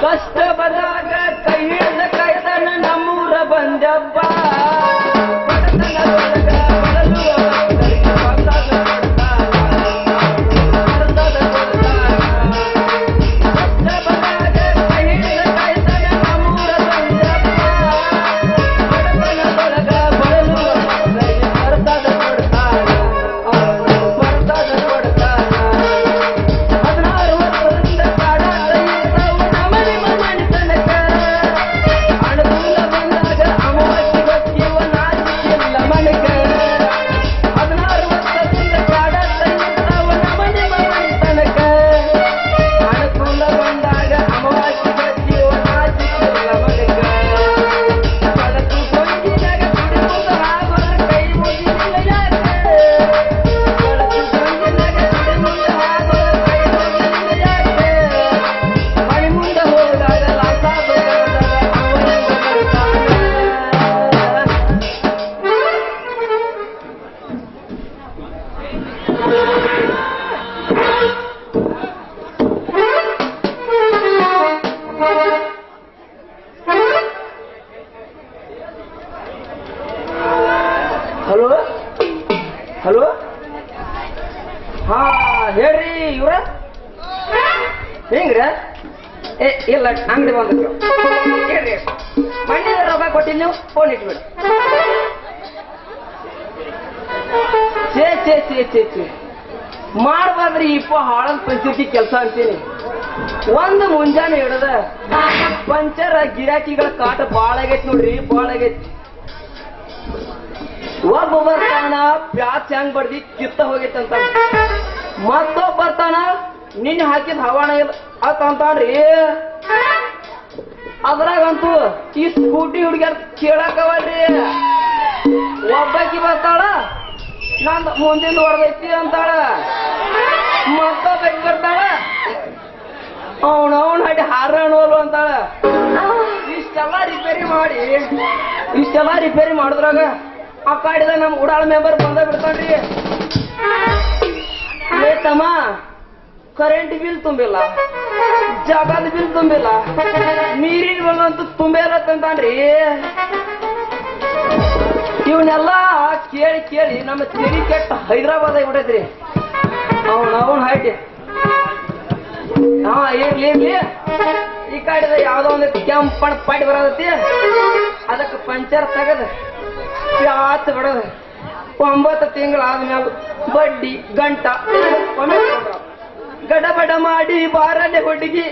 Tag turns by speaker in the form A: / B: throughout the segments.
A: ಕಷ್ಟ ಬದಾಗ ಕೈ ಹಿಡಿದ ಕಾಯ್ತಾನ ನಮ್ಮೂರ ಬಂದಬ್ಬ ಹಲೋ ಹಲೋ ಹಾ ಹೇಳ್ರಿ ಇವ್ರ ಹೆಂಗ್ರ ಏ ಇಲ್ಲ ಅಂಗಡಿ ಬಂದ್ರು ಹೇಳ್ರಿ ಮಣ್ಣಿನ ರೂಪಾಯಿ ಕೊಟ್ಟಿಲ್ಲ ನೀವು ಫೋನ್ ಇಟ್ಬಿಡಿ ಚೇ ಮಾಡ್ಬಾರ್ದ್ರಿ ಇಪ್ಪ ಹಾಳನ್ ಪರಿಸ್ಥಿತಿ ಕೆಲಸ ಅಂತೀನಿ ಒಂದು ಮುಂಜಾನೆ ಹಿಡದ ಪಂಚರ ಗಿರಾಕಿಗಳ ಕಾಟ ಬಾಳ ಆಗೈತಿ ನೋಡ್ರಿ ಬಾಳ ಆಗೈತಿ ಒಬ್ಬ ಬರ್ತಾನ ಪ್ಯಾಚ್ ಹೆಂಗ್ ಬಡ್ದಿ ಕಿತ್ತ ಹೋಗೈತಂತ ಮತ್ತೊಬ್ಬ ಬರ್ತಾನ ನಿನ್ನೆ ಹಾಕಿದ ಹವಾಣ ಇಲ್ಲ ಅಂತಂತಾನ್ರಿ ಅದ್ರಾಗಂತೂ ಈ ಸ್ಕೂಟಿ ಹುಡುಗ್ಯಾರ ಕೇಳಾಕವಲ್ರಿ ಒಬ್ಬಾಕಿ ಬರ್ತಾಳ ನಂದು ಮುಂದಿನ ಹೊಡೆದೈತಿ ಅಂತಾಳ ಮತ್ತೊಬ್ಬಾಕಿ ಬರ್ತಾಳ ಅವನವನ್ ಹಾಡಿ ಹಾರೋಲು ಅಂತಾಳ ಇಷ್ಟೆಲ್ಲ ರಿಪೇರಿ ಮಾಡಿದ್ರಾಗ ಆ ಕಾಡಿದ ನಮ್ ಉಡಾಳ ಮೆಂಬರ್ ಬಂದ ಬಿಡ್ತಾನ್ರಿ ತಮ್ಮ ಕರೆಂಟ್ ಬಿಲ್ ತುಂಬಿಲ್ಲ ಜಾಗದ ಬಿಲ್ ತುಂಬಿಲ್ಲ ನೀರಿನ ಬಿಲ್ ಅಂತೂ ತುಂಬಿರತ್ತಂತಾನ್ರಿ ಇವನ್ನೆಲ್ಲ ಕೇಳಿ ನಮ್ಮ ತೆರಿ ಕೆಟ್ಟ ಹೈದರಾಬಾದ್ ಬಿಟ್ಟೈತ್ರಿ ಅವನ್ ಹಾಟಿ ಹಾ ಇರ್ಲಿ ಈ ಕಾಡಿದ ಯಾವ್ದೋ ಒಂದು ಕೆಂಪಣ ಪಾಡಿ ಬರತೈತಿ ಅದಕ್ಕೆ ಪಂಚರ್ ತೆಗದ ಪ್ಯಾತ್ ಬಿಡದ 9 ತಿಂಗಳಾದ್ಮೇಲೆ ಬಡ್ಡಿ ಗಂಟ ಗಡಬಡ ಮಾಡಿ ಬಾರನೆ ಹುಡುಗಿ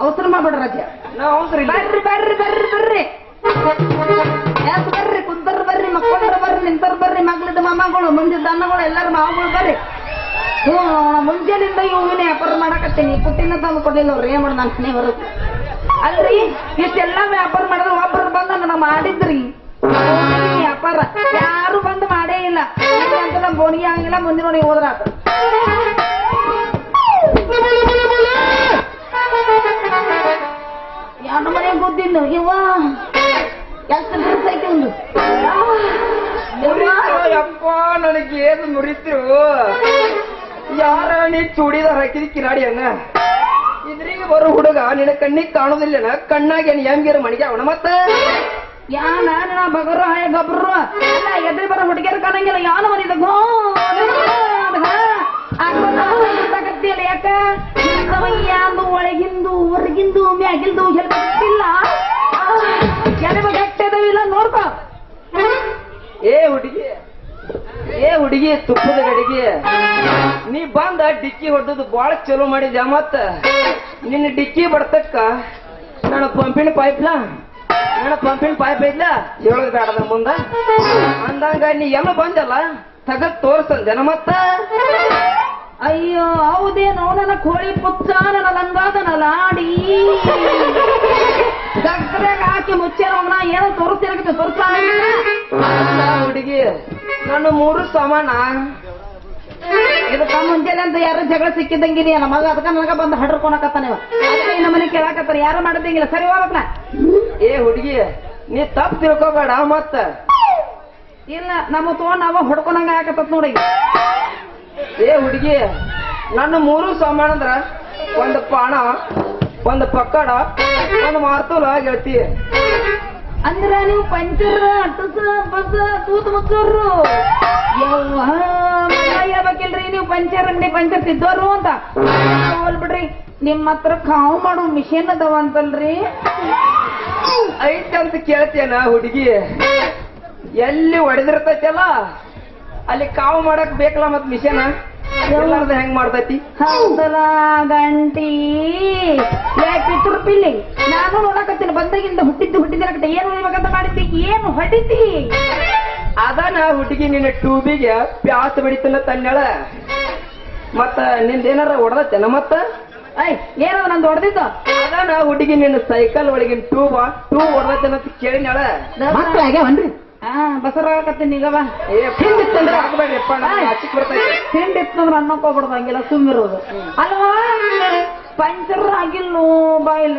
B: ಅವಸರ ಮಾಡ್ಬೇಡ್ರಿ ಬರ್ರಿ ಬರ್ರಿ ಬರ್ರಿ ಬರ್ರಿ ಯಾಕೆ ಬರ್ರಿ ಕುಂತರ್ ಬರ್ರಿ ಮಕ್ಕಳ್ರ ಬರ್ರಿ ನಿಂತರ್ ಬರ್ರಿ ಮಗ್ಳದ ಮಾಮಗಳು ಮುಂದಿದ್ದ ಅನ್ನಗಳು ಎಲ್ಲಾರು ಮಾವುಗಳು ಬರ್ರಿ ಮುಂಜಾನಿಂದ ಹೂವಿನ ವ್ಯಾಪಾರ ಮಾಡಕತ್ತೀನಿ ಪುಟ್ಟಿನ ತಂದು ಕೊಡ್ಲಿಲ್ಲ ಅವ್ರು ಏನ್ ಮಾಡ ನಾನು ಬರುತ್ತೆ ಅಲ್ರಿ ಇಷ್ಟೆಲ್ಲಾ ವ್ಯಾಪಾರ ಮಾಡಿದ್ರೆ ಒಬ್ಬರು ಬಂದ ನನಗೆ ಮಾಡಿದ್ರಿ ವ್ಯಾಪಾರ ಯಾರು ಬಂದು ಮಾಡೇ ಇಲ್ಲ ಅಂತ ನಮ್ ಬೋಣಿಗೆ ಆಗಿಲ್ಲ ಮುಂದಿನ ನೋಡಿ ಹೋದ್ರಾತ ಯಾರು ಮನೆ ಗೊತ್ತಿಲ್ಲ ಇವ ಎಷ್ಟು ಡ್ರೆಸ್ ಐತಿ ಒಂದು
A: ಯಪ್ಪ ನನಗೆ ಏನು ಮುರಿತಿರು ಯಾರ ನೀ ಚೂಡಿದಾರ ಹಾಕಿದ ಕಿರಾಡಿ ಅಣ್ಣ ಇದ್ರಿಗೆ ಬರೋ ಹುಡುಗ ನಿನ್ನ ಕಣ್ಣಿಗೆ ಕಾಣೋದಿಲ್ಲನ ಕಣ್ಣಾಗಿ ಏನ್ ಹೆಂಗಿರ ಮಣಿಗೆ ಅವನ ಮತ್ತ
B: ಯಾನ ಬಗರ ಗಬ್ರು ಎದ್ರಿ ಬರೋ ಹುಡುಗಿಯರು ಕಾಣಂಗಿಲ್ಲ ಯಾನ ಮನಿದ ಗೊತ್ತಾಗತ್ತಿಲ್ಲ ಯಾಕ ಅಂದು ಒಳಗಿಂದು ಹೊರಗಿಂದು ಮ್ಯಾಗಿಂದು ಹೇಳ್ತಿಲ್ಲ ಗಟ್ಟೆದವಿಲ್ಲ ನೋಡ್ಕೊ
A: ಏ ಹುಡುಗಿ ತುಪ್ಪದ ಗಡಿಗೆ ನೀ ಬಂದ ಡಿಕ್ಕಿ ಹೊಡೆದು ಬಾಳ ಚಲೋ ಮಾಡಿದ್ಯಾ ಮತ್ತ ನಿನ್ನ ಡಿಕ್ಕಿ ಬಡ್ತಕ್ಕ ನನ್ನ ಪಂಪಿನ ಪೈಪ್ ಐತ್ಲ ಹೇಳೋದ್ ಬೇಡದ ಮುಂದ ಅಂದಂಗ ನೀ ಎಲ್ಲ ಬಂದಲ್ಲ ತಗದ್ ತೋರ್ಸಂದೇನ ಮತ್ತ
B: ಅಯ್ಯೋ ಹೌದೇನೋ ನನ್ನ ಕೋಳಿ ಪುಚ್ಚ ನನ್ನ ಲಂಗಾದನ ಲಾಡಿ ಗಗ್ರಾಗ ಹಾಕಿ ಮುಚ್ಚೇನವನ ಏನೋ ತೋರಿಸ್ತಿರಕತ್ತೆ ತೋರ್ಸ
A: ಹುಡುಗಿ ನನ್ನ 3 ಸಾಮಾನ
B: ಇದಕ್ಕ ಮುಂಜಾನೆ ಅಂತ ಯಾರು ಜಗಳ ಸಿಕ್ಕಿದಂಗಿದೆಯ ಮಗ ಅದಕ್ಕ ನನಗ ಬಂದು ಹಡ್ರಕೊಳಕತ್ತಾನೆ ನಮ್ಮ ಮನೆ ಕೇಳಾಕತ್ತಾರ ಯಾರು ಮಾಡದಂಗಿಲ್ಲ ಸರಿ ಹೋಗ್ಬೇಕನ
A: ಏ ಹುಡುಗಿ ನೀ ತಪ್ಪು ತಿಳ್ಕೊಬೇಡ ಮತ್ತ
B: ಇಲ್ಲ ನಮ್ಮ ತಗೊಂಡ್ ನಾವ ಹೊಡ್ಕೊಂಡಂಗ ಹಾಕತ್ತ ನೋಡಿ
A: ಏ ಹುಡುಗಿ ನನ್ನ 3 ಸಾಮಾನ ಅಂದ್ರ ಒಂದು ಪಾಣ ಒಂದು ಪಕ್ಕಡ ಒಂದು ಮಾರ್ತೂಲ ಗೆಳತಿ
B: ಅಂದ್ರ ನೀವು ಪಂಚರ್ ಅಟ್ಟಸ ಬಸ್ ತೂತ್ ಮುಚ್ಚೋರು ಹೇಳ್ಬೇಕಿಲ್ರಿ ನೀವು ಪಂಚರ್ ಅಂಗಡಿ ಪಂಚರ್ ತಿದ್ದೋರು ಅಂತ ಹೋಲ್ಬಿಡ್ರಿ ನಿಮ್ ಹತ್ರ ಕಾವು ಮಾಡೋ ಮಿಷನ್ ಅದಾವ ಅಂತಲ್ರಿ
A: ಐತಂತ ಕೇಳ್ತೇನ ಹುಡುಗಿ ಎಲ್ಲಿ ಹೊಡೆದಿರ್ತೈತಲ್ಲ ಅಲ್ಲಿ ಕಾವು ಮಾಡಕ್ ಬೇಕಲ್ಲ ಮತ್ ಮಿಷನ್ ಎಲ್ಲಾರ್ದ ಹೆಂಗ್ ಮಾಡ್ತೈತಿ
B: ಹೌದಲ್ಲ ಗಂಟಿ ಪಿತೃಪಿಲ್ಲಿ ನಾನು ನೋಡಕತ್ತೀನಿ ಬಂದಾಗಿಂದ ಹುಟ್ಟಿದ್ದ ಏನು ಹೊಡಿಬೇಕಂತ ಮಾಡಿದ್ದಿ ಏನು ಹೊಡಿತಿ
A: ಅದನ ಹುಡುಗಿ ನಿನ್ನ ಟ್ಯೂಬಿಗೆ ಪ್ಯಾಸ್ ಬಡಿತಲ್ಲ ತನ್ನಳ ಮತ್ತ ನಿಂದೇನಾರ ಹೊಡೆದತ್ತೇನ ಮತ್ತ
B: ಏನೋ ನಂದು ಹೊಡೆದಿದ್ದು
A: ಅದನ ಹುಡುಗಿ ನಿನ್ನ ಸೈಕಲ್ ಒಳಗಿನ ಟ್ಯೂಬ್ ಹೊಡೆದತ್ತೇನ ಅಂತ ಕೇಳಿನಾಳ
B: ಆಗ್ಯಾವನ್ರಿ ಬಸರಾಕತ್ತೀನಿ ಈಗವ ತಿಂಡಿತ್ತಂದ್ರ ಅನ್ನಕ್ ಹೋಗ್ಬಿಡ್ದು ಹಂಗೆಲ್ಲ ಸುಮ್ಮಿರೋದು ಅಲ್ವಾ ಪಂಚರ್ ಆಗಿಲ್ಲ ಬಾಯಿಲ್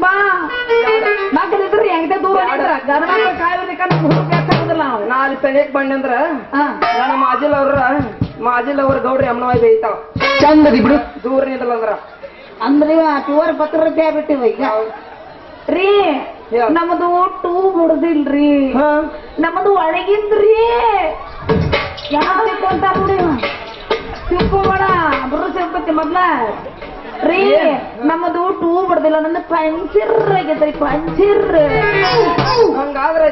B: ಬಾ ಮಕ್ಕಳಿದ್ರಿ ಹೆಂಗದೆ ದೂರ ಗಣಮಕ್ಳ ಕಾಯಿಲೆ ಕಂಡುದಿಲ್ಲ ನಾವು
A: 4 ಸನಿಯಕ್ ಬಂದಂದ್ರ ನನ್ನ ಮಾಜಿಲ್ ಅವ್ರ ಗೌಡ್ರಿ ಅಮ್ಮನವಾಯಿ ಬೇಯ್ತಾವ ಚಂದದಿ ಬಿಡು ದೂರ ನಿಂದಲ್ಲ
B: ಅಂದ್ರೆ ಪ್ಯೂರ್ ಪತ್ರ ರೂಪಾಯಿ ಬಿಟ್ಟಿವ ಈಗ ರೀ ನಮ್ಮದು ಟೂಬ್ ಹೊಡೆದಿಲ್ರಿ ನಮ್ಮದು ಒಳಗಿಂದ್ರಿ ಯಾಕೆ ಅಂತ ನೋಡಿ ತಿಳ್ಕೋಬೇಡ ಬರೋ ಸಿಗ್ತತಿ ಮೊದ್ಲ ರೀ ನಮ್ಮದು ಟೂಬ್ ಹೊಡೆದಿಲ್ಲ ನನ್ನ ಪಂಚರ್ ಆಗೈತ್ರಿ ಪಂಚರ್
A: ಹಂಗಾದ್ರೆ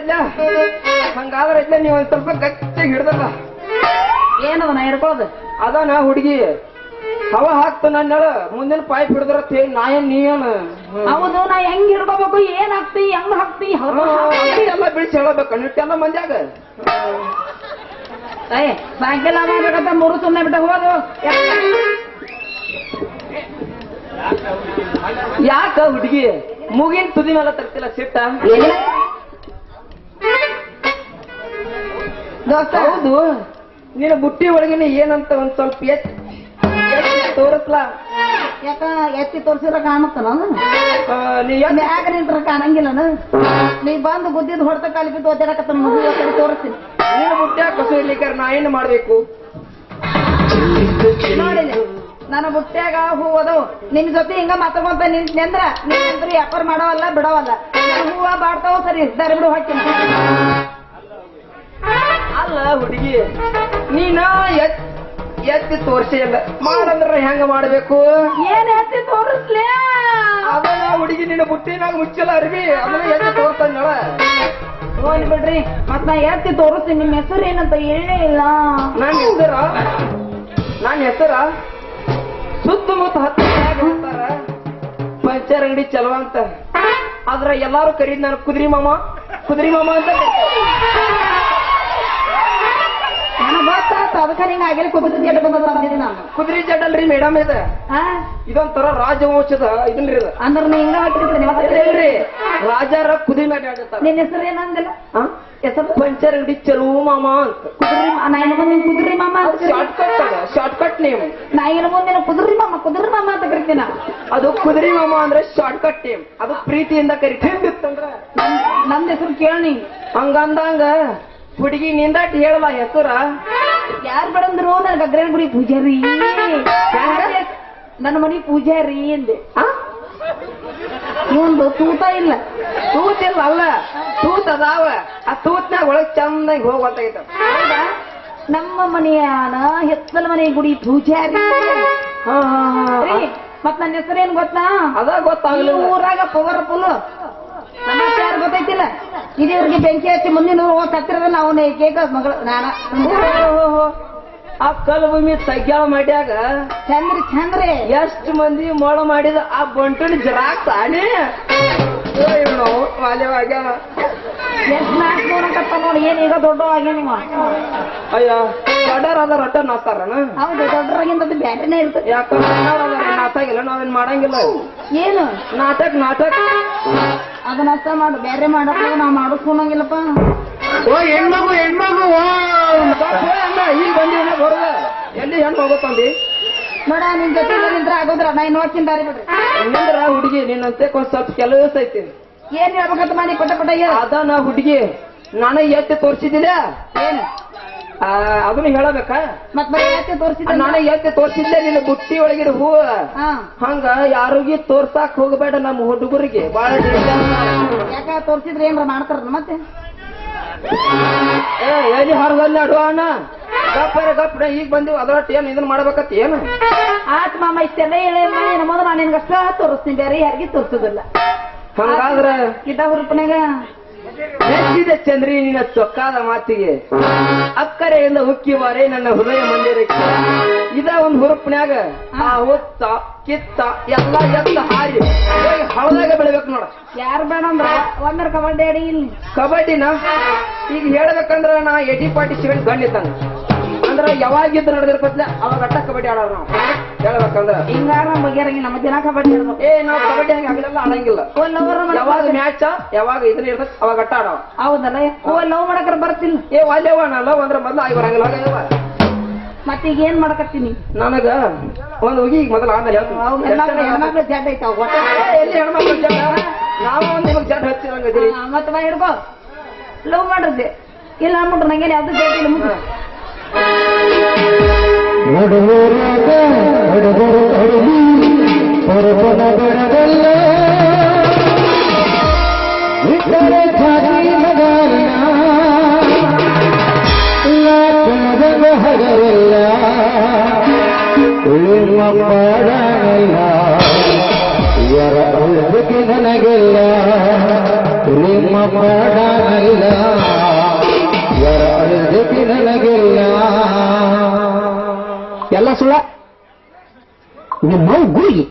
A: ನೀವು ಒಂದ್ ಸ್ವಲ್ಪ ಗಟ್ಟಿಯಾಗಿ ಹಿಡ್ದಲ್ಲ
B: ಏನದ ನಾ ಹಿಡ್ಕೊಳ್ಳೋದು
A: ಅದನ ಹುಡುಗಿ ಹವಾ ಹಾಕ್ತ ನನ್ನ ಮುಂದಿನ ಪಾಯ್ಪ್ ಹಿಡಿದ್ರ ನೀನು
B: ಹೌದು ನಾ ಹೆಂಗ್ ಹಿಡ್ಕೋಬೇಕು ಏನ್ ಹಾಕ್ತಿ ಹೆಂಗ್ ಹಾಕ್ತಿ
A: ಎಲ್ಲ ಬಿಡಿಸಿ ಹೇಳಬೇಕು ನಿಟ್ಟೆಲ್ಲ ಮಂದ್ಯಾಗ
B: ಸಾಯಂಕಾಲ ಮಾಡ್ಬೇಕಂತ 3 ಸುಮ್ಮನೆ ಬಿಟ್ಟ ಹೋದು
A: ಯಾಕ ಹುಡುಗಿ ಮೂಗಿನ ತುದಿ ಮೇಲೆ ತರ್ತಿಲ್ಲ ಸಿಟ್ಟ
B: ದೋಸ್ತ
A: ಹೌದು ನೀನು ಬುಟ್ಟಿ ಒಳಗಿನ ಏನಂತ ಒಂದ್ ಸ್ವಲ್ಪ ತೋರಿಸ್ಲಾ
B: ಯಾಕ ಎತ್ತಿ ತೋರ್ಸಿದ್ರ ಕಾಣುತ್ತನ
A: ನೀ
B: ಮ್ಯಾಗ ನಿಂತ್ರ ಕಾಣಂಗಿಲ್ಲನ ನೀ ಬಂದು ಬುದ್ಧಿದ್ ಹೊಡೆತ ಕಾಲಿ ಬಿದ್ದು ಒದ್ದಾಡಕತ್ತ ತೋರಿಸ್ತೀನಿ
A: ನೀನು ಬುಟ್ಟಿ ಕಸು ಇರ್ಲಿಕ್ಕೆ ನಾ ಏನು ಮಾಡ್ಬೇಕು
B: ನೋಡಿಲ್ಲ ನನ್ನ ಬುಟ್ಟ್ಯಾಗ ಹೂ ಅದಾವು ನಿನ್ ಜೊತೆ ಹಿಂಗ ಮಾತಾಡ್ಕೊಂತ ನಿಂತ್ರ ನೀನಂತ್ರ ವ್ಯಾಪಾರ ಮಾಡೋವಲ್ಲ ಬಿಡವಲ್ಲ ಹೂವ ಬಾಡ್ತಾವ ಸರಿ ದಾರಿ ಬಿಡು ಹಾಕಿನ
A: ಅಲ್ಲ ಹುಡುಗಿ ನೀನ ಎತ್ತಿ ತೋರ್ಸಿ ಇಲ್ಲ ಮಾಡಂದ್ರ ಹೆಂಗ ಮಾಡ್ಬೇಕು
B: ಏನ್ ಎತ್ತಿ ತೋರಿಸ್ಲೇ
A: ಅದನ್ನ ಹುಡುಗಿ ನಿನ್ನ ಬುಟ್ಟಿನಾಗ ಮುಚ್ಚಲ್ಲ ಅರ್ಬಿ ಅದನ್ನ ಎತ್ತಿ ತೋರ್ತಾನಳ
B: ಹೋಗ್ಲಿ ಬಿಡ್ರಿ ಮತ್ ನಾ ಎತ್ತಿ ತೋರಿಸ್ತೀನಿ ನಿಮ್ ಹೆಸರು ಏನಂತ ಹೇಳೇ ಇಲ್ಲ
A: ನನ್ನ ಹೆಸರ ಸುತ್ತಮುತ್ತ ಹತ್ತು ಹೇಳ್ತಾರ ಪಂಚರ್ ಅಂಗಡಿ ಚಲೋ ಅಂತ ಆದ್ರ ಎಲ್ಲಾರು ಕರೀದ್ ನಾನು ಕುದ್ರಿ ಮಾಮ ಅಂತ
B: ನನಗ್ ಗೊತ್ತಾಯ್ತು ಅದಕ್ಕೆ ಹಿಂಗ ಆಗಲಿ ಕುದುರೆ ಜಡ್ ಬಂದಿದ್ದೀನಿ ನಾನು
A: ಕುದ್ರಿ ಜಡ್ಡಲ್ರಿ ಮೇಡಮ್ ಇದೆ ಇದೊಂಥರ ರಾಜವಂಶದ ಇದನ್ರಿ ಇದು
B: ಅಂದ್ರ ನೀ ಹಿಂಗ ಹಾಕಿರ್ತೀನಿ
A: ಇಲ್ರಿ ರಾಜಾರ ಕುದುರೆ ಮೇಲೆ ಆಡಿರ್ತಾರ
B: ನಿನ್ ಹೆಸರು ಏನಂದಿಲ್ಲ ಹೆಸರು
A: ಪಂಚರ್ ಅಂಗಡಿ ಚಲೋ ಮಾಮ ಅಂತ
B: ಕುದುರೆ ನಾ ಇನ್ನು ಮುಂದೆ ಕುದುರೆ ಮಾಮ ಅಂತ
A: ಶಾರ್ಟ್ಕಟ್ ನೇಮ್
B: ನಾ ಇನ್ನು ಮುಂದೆ ಕುದುರೆ ಮಾಮ ಅಂತ ಕರಿತೀನ
A: ಅದು ಕುದುರೆ ಮಾಮ ಅಂದ್ರೆ ಶಾರ್ಟ್ಕಟ್ ನೇಮ್ ಅದು ಪ್ರೀತಿಯಿಂದ ಕರಿತೀವಿ
B: ನಂದ್ ಹೆಸರು ಕೇಳಿ
A: ಹಂಗಂದಂಗ ಹುಡುಗಿ ನಿಂದಾಟ್ ಹೇಳಲ್ಲ ಹೆಸರ
B: ಯಾರು ಬೇಡಂದ್ರು ನನ್ ಗಗ್ರೇನ್ ಗುಡಿ ಪೂಜಾರಿ ನನ್ನ ಮನಿ ಪೂಜಾರಿ ಎಂದೆ ಇವಂದು ತೂತ ಇಲ್ಲ
A: ತೂತಿಲ್ಲ ಅಲ್ಲ ತೂತ್ ಅದಾವ ಆ ತೂತ್ನಾಗ ಒಳಗ್ ಚಂದಾಗಿ ಹೋಗ್ಬೇಕಾಯ್ತ
B: ನಮ್ಮ ಮನೆಯಾನ ಹೆತ್ತಲ ಮನೆ ಗುಡಿ ಪೂಜಾರಿ ಮತ್ ನನ್ನ ಹೆಸರೇನ್ ಗೊತ್ತಾ
A: ಅದ ಗೊತ್ತಾಗಲ್ಲ
B: ಊರಾಗ ಪವರ್ಫುಲ್ ಸಮಾಚಾರ ಗೊತ್ತೈತಿಲ್ಲ ಇದೇವ್ರಿಗೆ ಬೆಂಕಿ ಹಚ್ಚಿ ಮುಂದಿನ ಕತ್ತಿರದ ನಾವು ಕೇಕ ಮಗಳು ನಾನ
A: ಆ ಕಲ್ಲು ಭೂಮಿ ತಗ್ಯಾಳ ಮಾಡ್ಯಾಗ
B: ಚಂದ್ರಿ
A: ಎಷ್ಟು ಮಂದಿ ಮೋಳ ಮಾಡಿದ ಆ ಬಂಟುನ ಜರಾಕ್ಸ್ ಆನೆ ವಾಲ್ಯವಾಗ್ಯಾನ
B: ಎಷ್ಟ್ ನಾಲ್ಕು ನೋಡಕತ್ತ ನೋಡಿ ಏನ್ ಈಗ ದೊಡ್ಡ ಆಗ್ಯ ನೀವು
A: ಅಯ್ಯ ದೊಡ್ಡರ ಅದ ರೊಟ್ಟ ನಾಸ್ತಾರನ
B: ಹೌದು ದೊಡ್ಡರಾಗಿಂದ ಬ್ಯಾಟನೇ ಇರ್ತದೆ
A: ಯಾಕಂದ್ರೆ ನಾಟಾಗಿಲ್ಲ ನಾವೇನ್ ಮಾಡಂಗಿಲ್ಲ
B: ಏನು
A: ನಾಟಕ
B: ಅದನ್ನ ಅಷ್ಟ ಮಾಡು ಬೇರೆ ಮಾಡಕ್ ನಾವ್ ಮಾಡಿಸ್ಕೊಳಂಗಿಲ್ಲಪ್ಪ
A: ಓ ಹೆಣ್ಮಗು ಈಗ ಬಂದಿನ ಬರೋದ ಎಲ್ಲಿ ಹೆಣ್ಣು ಹೋಗುತ್ತಂದಿ
B: ನೋಡ ನಿನ್ ಜೊತೆ ನಿಂತ್ರ ಆಗೋದ್ರ ನಾ ಇನ್ನು ನೋಡ್ತೀನಿ ದಾರಿ ಬಿಡ್ರಿ
A: ಇನ್ನಂದ್ರ ಹುಡುಗಿ ನಿನ್ನಂತೆ ಒಂದ್ ಸ್ವಲ್ಪ ಕೆಲಸ ಐತಿ
B: ಏನ್ ಹೇಳ್ಬೇಕಂತ ಮಾಡಿ ಪಟ
A: ಅದ ನಾ ಹುಡುಗಿ ನಾನು ಎತ್ತಿ ತೋರ್ಸಿದ್ದಿಲ್ಲ
B: ಏನು
A: ಅದನ್ನ ಹೇಳಬೇಕಾ
B: ಮತ್ ಬರೀ ಯಾಕೆ ತೋರಿಸಿದ
A: ನಾನು ಎತ್ತಿ ತೋರ್ಸಿದ್ದೆ ನಿನ್ನ ಬುಟ್ಟಿ ಒಳಗಿನ ಹೂ ಹಂಗ ಯಾರಿಗೂ ತೋರ್ಸಾಕ್ ಹೋಗಬೇಡ ನಮ್ಮ ಹುಡುಗರಿಗೆ ಬಾಳ
B: ಯಾಕ ತೋರ್ಸಿದ್ರೆ ಏನ್ರ ಮಾಡ್ತಾರ ಮತ್ತೆ
A: ಎಲ್ಲಿ ಹೊರಗಲ್ಲ ಅಣ್ಣ ಗಪ್ಪ ಈಗ ಬಂದಿವ್ ಅದ್ರೊಟ್ಟು ಏನ್ ಇದನ್ನ ಮಾಡ್ಬೇಕತ್ತ ಏನು
B: ಆತ್ ಮಾಮ ಇಷ್ಟೆಲ್ಲ ಹೇಳಿ ಮೊದಲು ನಾನು ನಿನ್ಗಷ್ಟ ತೋರಿಸ್ತೀನಿ ಬೇರೆ ಯಾರಿಗೂ ತೋರಿಸೋದಿಲ್ಲ
A: ಹಂಗಾದ್ರ
B: ಇದ್ದ ಹುರುಪನಾಗ
A: ನೆಚ್ಚಿದೆ ಚಂದ್ರಿ ನಿನ್ನ ಚೊಕ್ಕಾದ ಮಾತಿಗೆ ಅಕ್ಕರೆಯಿಂದ ಉಕ್ಕಿವಾರೆ ನನ್ನ ಹೃದಯ ಮಂದಿರಕ್ಕೆ ಇದ ಒಂದ್ ಹುರುಪ್ನ್ಯಾಗ ಆ ಹೊತ್ತ ಕಿತ್ತ ಎಲ್ಲ ಎತ್ತ ಹಾರಿ ಹಳದಾಗ ಬೆಳಿಬೇಕು ನೋಡ
B: ಯಾರು ಬೇಡ ಅಂದ್ರ ಒಂದರ ಕಬಡ್ಡಿ ಆಡಿ ಇಲ್ಲಿ
A: ಕಬಡ್ಡಿನ ಈಗ ಹೇಳ್ಬೇಕಂದ್ರ ನಾ 80-47 ಗಂಡಿದ್ದಾನ ಅಂದ್ರ ಯಾವಾಗಿದ್ದು ನಡೆದಿರ್ತಲ್ಲ ಅವಾಗ ಅಟ್ಟ ಕಬಡ್ಡಿ ಆಡೋರು ನಾವು ಹೇಳ್ಬೇಕಂದ್ರ
B: ಹಿಂಗಾರ ಬಗೆರಂಗಿ ನಮ್ಮ ದಿನ ಕಬಡ್ಡಿ ಆಡ್ಬೇಕು
A: ನಾವು ಕಬಡ್ಡಿ ಹಂಗ ಹಗಲೆಲ್ಲ ಆಡಂಗಿಲ್ಲ ಯಾವಾಗ ಮ್ಯಾಚ ಯಾವಾಗ ಇದನ್ನ ಇರ್ತದ ಅವಾಗ ಅಟ್ಟ ಆಡೋ
B: ಹೌದಲ್ಲ ಲವ್ ಮಾಡಕ್ರ ಬರ್ತಿಲ್ಲ
A: ವಾಲ್ಯವ ನಾ ಲವ್ ಅಂದ್ರ ಮೊದ್ಲು ಆಗಿ ಬರಂಗಿಲ್ಲ ಹಾಗವ
B: ಮತ್ತೆ ಈಗ ಏನ್ ಮಾಡಕತ್ತೀನಿ
A: ನನಗ ಒಂದ್ ಹೋಗಿ ಈಗ ಮೊದಲ ಆಮೇಲೆ
B: ಹೆಣ್ಮಕ್ಳು ಜಡ್ ಐತಾವ
A: ಎಲ್ಲಿ ಹೆಣ್ಮಕ್ಳು ಜಡ ನಾವು ಒಂದ್ ನಿಮಗ್ ಜಡ್ ಹಚ್ಚಿರಂಗದಿರಿ
B: ಮತ್ತೆ ಬಾ ಹಿಡ್ಕೋ ಲವ್ ಮಾಡಿದ್ದೆ ಇಲ್ಲ ಅಂದ್ಬಿಟ್ರೆ ನಂಗೇನು ಯಾವ್ದು ಜಡ್ ಇಲ್ಲ ಮುಂದೆ
C: ನನಗಿಲ್ಲ ನಿಮ್ಮ ಮಾಡಲ್ಲ ನನಗಿಲ್ಲ ಎಲ್ಲ ಸುಳ್ಳ ನಿಮ್ಮ ಗುರಿ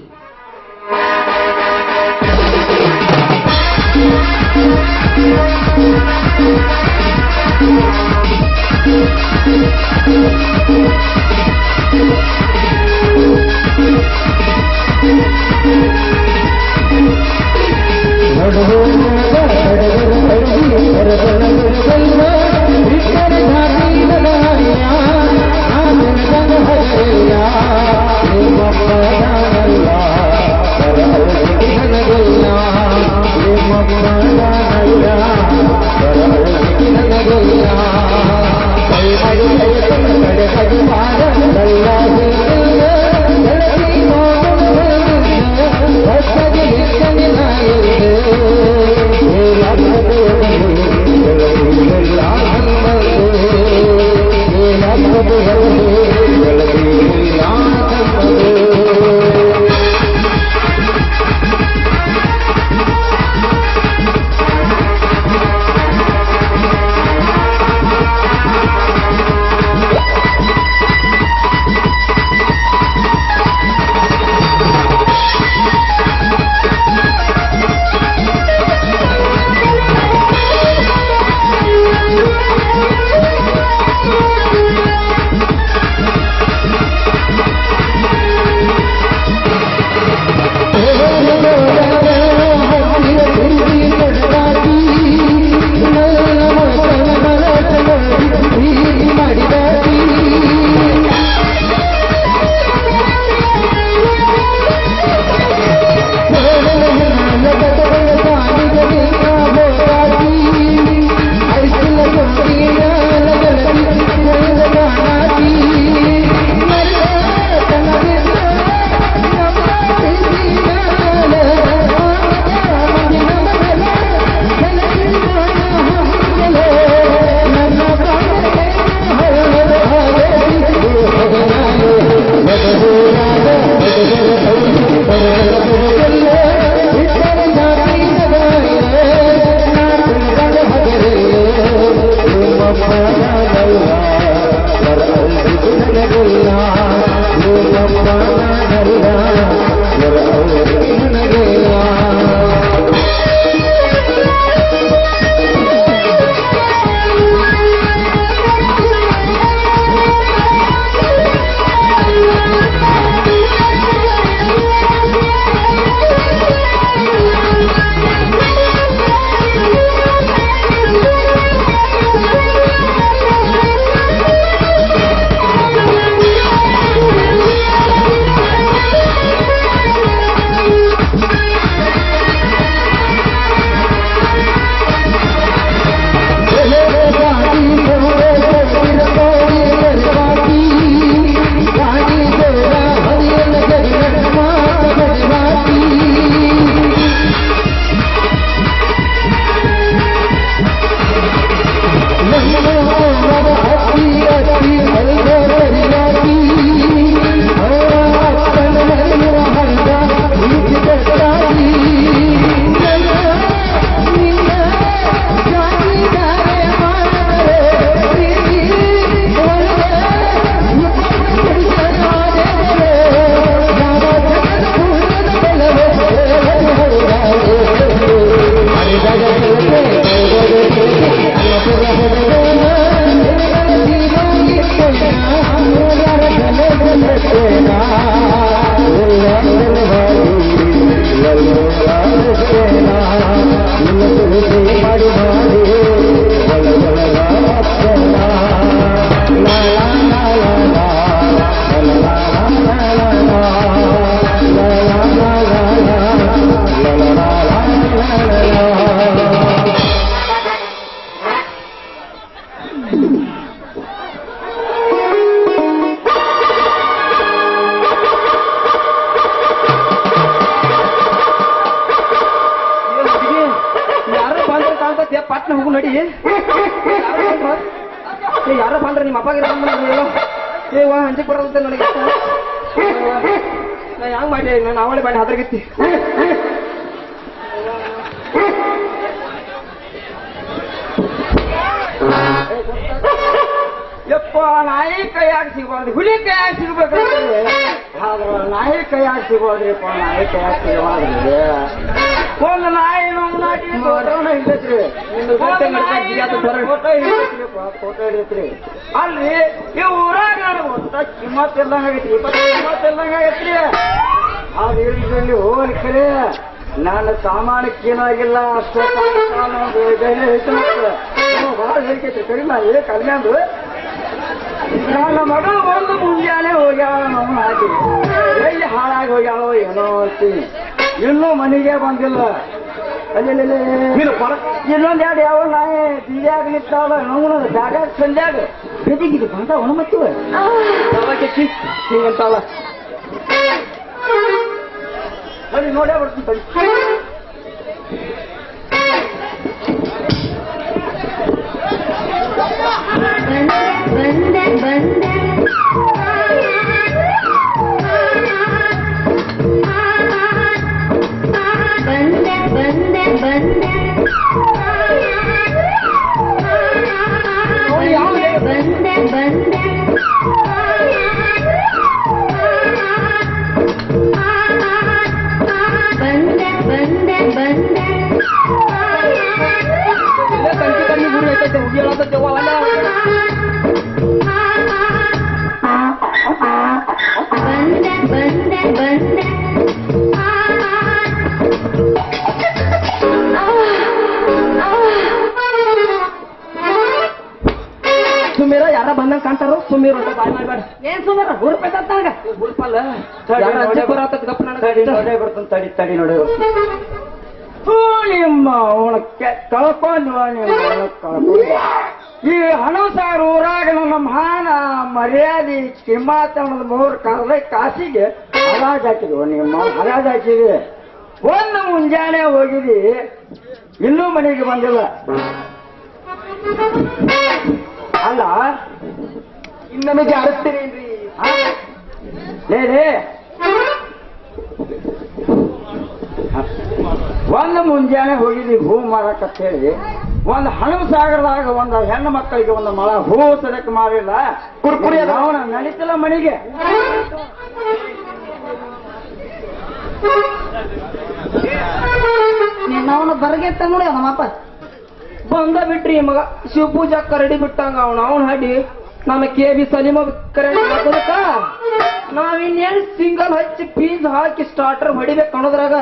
A: ನಡಿ ಯಾರೋ ಬಂದ್ರೆ ನಿಮ್ಮ ಅಪ್ಪಗೆ ಏ ವಾ ಹಂಚಿಗೆ ಬರೋದಂತೆ ನನಗೆ ನಾ ಹೆಂಗ್ ಮಾಡಿ ನಾನು ಅವಳೆ ಮಾಡಿ ಅದ್ರಗತ್ತಿ ಯಪ್ಪ ನಾಯಿ ಕೈಯಾಗ ಸಿಗ್ಬಾರ್ದು ಹುಲಿ ಕೈಯಾಗ ಸಿಗ್ಬೇಕಂದ್ರೆ ನಾಯಿ ಕೈಯಾಗ ಸಿಗೋದ್ರಿಪ್ಪ ನಾಯಿ ಕೈಯಾಗ ಸಿಗಬಾರ್ದು ಒಂದು ನಾಯಿ ನಾಟಿ ಫೋಟೋ ಹಿಡಿತ್ರಿ ಅಲ್ರಿ ಈ ಊರಾಗ ಒಟ್ಟ ಕಿಮ್ಮತ್ ಇಲ್ದಂಗ ಆಗೈತ್ರಿ ಕಿಮ್ಮತ್ ಇಲ್ದಂಗ ಆಗೈತ್ರಿ ಅದು ಇಳಿದಲ್ಲಿ ಹೋಗ್ಲಿಕ್ಕೆ ನನ್ನ ಸಾಮಾನಕ್ಕೇನಾಗಿಲ್ಲ ಅಷ್ಟೇ ಬೆಲೆ ಐತೆ ಭಾಳ ಹೇಳ್ಕೈತ್ರಿ ಕಡಿಮೆ ಕಡಿಮೆ ಅಂದ್ರು ನನ್ನ ಮಗ ಒಂದು ಮುಂಜಾನೆ ಹೋಗ್ಯಾಳ ನಾವು ಹಾಕಿ ಎಲ್ಲಿ ಹಾಳಾಗಿ ಹೋಗ್ಯಾಳೋ ಏನೋ ಅಂತೀನಿ ಇನ್ನೂ ಮನೆಗೆ ಬಂದಿಲ್ಲ ಇನ್ನೊಂದೆರಡು ಯಾವ ನಾಯಿ ಬೀದಿಯಾಗ ನಿಂತಾಳ ನೋವು ಜಾಗ ಸಂಜಾಗ ಗದಿಗಿದು ಬಂದ ಒಣಮತ್ತಿವ ಹಿಂಗಂತಾಳ ಬರೀ ನೋಡೇ ಬರ್ತೀನಿ ಸುಮೀರ ಯಾರ ಬಂದಂಗ ಕಾಣ್ತಾರೋ ಸುಮೀರ್ ಬಾಯ್ ಮಾಡ್ಬೇಡ
B: ಏನ್ ಸುಮಾರ ರೂಪಾಯಿ ತತ್ತಾಗ
A: ಗುರುಪಲ್ಲ
C: ಬರ್ತಂತ ತಡಿ ತಡಿ ನೋಡಿ
A: ನಿಮ್ಮ ಅವನ ಕಳ್ಕೊಂಡು ಈ 10,000 ಊರಾಗ ನನ್ನ ಮಾನ ಮರ್ಯಾದೆ ಕಿಮ್ಮತ್ ಅನ್ನೋದು 3 ಕಾಲದ ಕಾಸಿಗೆ ಹರಾಜ್ ಹಾಕಿದ್ವು ನಿಮ್ಮ ಹರಾಜ್ ಹಾಕಿದೆ ಒಂದು ಮುಂಜಾನೆ ಹೋಗಿದಿ ಇನ್ನೂ ಮನೆಗೆ ಬಂದಿಲ್ಲ ಅಲ್ಲ ನಮಗೆ ಅರಸ್ತೀರೇನ್ರಿ ಒಂದು ಮುಂಜಾನೆ ಹೋಗಿದ್ವಿ ಹೂ ಮಾರಕಂತ ಹೇಳಿ ಒಂದು 10,000ದಾಗ ಒಂದು ಹೆಣ್ಣು ಮಕ್ಕಳಿಗೆ ಒಂದು ಮಳ ಹೂ ಸದಕ್ಕೆ ಮಾಡಿಲ್ಲ ಕುರ್ಕುರಿ ಅವನ ನಡೀತಿಲ್ಲ ಮನೆಗೆ
B: ಅವನು ಬರಗೆತ್ತ ನೋಡಿ ನಮ್ಮಪ್ಪ
A: ಬಂದ ಬಿಟ್ರಿ ಮಗ ಶಿವಪೂಜಾ ಕರಡಿ ಬಿಟ್ಟಂಗ ಅವನು ಹಾಡಿ ನಮ್ಮ KB ಸಲೀಮ ಕರಡಿ ಹಾಕೋದಕ್ಕ ನಾವಿನ್ನೇನು ಸಿಂಗಲ್ ಹಚ್ಚಿ ಪೀಸ್ ಹಾಕಿ ಸ್ಟಾರ್ಟರ್ ಹೊಡಿಬೇಕು ಅನ್ನೋದ್ರಾಗ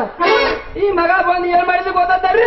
A: ಈ ಮಗ ಬಂದು ಏನ್ ಮಾಡಿದ್ ಗೊತ್ತಾರ್ರಿ